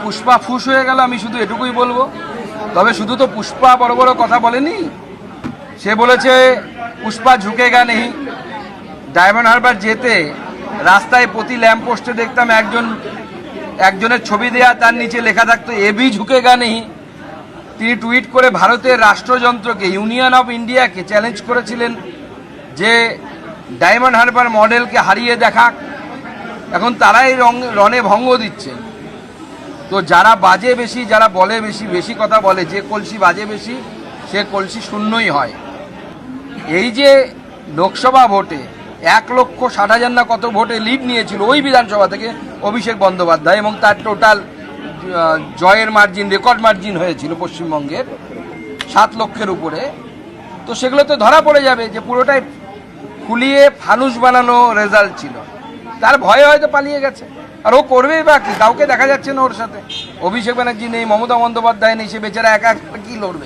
পুষ্পা ফুস হয়ে গেল, আমি শুধু এটুকুই বলবো। তবে শুধু তো পুষ্পা বড় বড় কথা বলেনি, সে বলেছে পুষ্পা ঝুঁকেগা নেই। ডায়মন্ড হারবার যেতে রাস্তায় প্রতি ল্যাম্প পোস্টে দেখতাম একজনের ছবি দেয়া, তার নিচে লেখা থাকতো এবি ঝুঁকেগা নেই। তিনি টুইট করে ভারতের রাষ্ট্রযন্ত্রকে, ইউনিয়ন অফ ইন্ডিয়াকে চ্যালেঞ্জ করেছিলেন যে ডায়মন্ড হারবার মডেলকে হারিয়ে দেখা। এখন তারাই রণে ভঙ্গ দিচ্ছে। তো যারা বাজে বেশি, যারা বলে বেশি, বেশি কথা বলে, যে কলসি বাজে বেশি সে কলসি শূন্যই হয়। এই যে লোকসভা ভোটে 1,60,000 না কত ভোটে লিড নিয়েছিল ওই বিধানসভা থেকে অভিষেক বন্দ্যোপাধ্যায়, এবং তার টোটাল জয়ের মার্জিন, রেকর্ড মার্জিন হয়েছিল পশ্চিমবঙ্গের 7 লক্ষের উপরে। তো সেগুলো তো ধরা পড়ে যাবে যে পুরোটাই ফুলিয়ে ফানুস বানানো রেজাল্ট ছিল। তার ভয়ে হয়তো পালিয়ে গেছে, আর ও করবেই বা কি? কাউকে দেখা যাচ্ছে না ওর সাথে। অভিষেক ব্যানার্জি নেই, মমতা বন্দ্যোপাধ্যায় নেই, সে বেচারা একা কি লড়বে?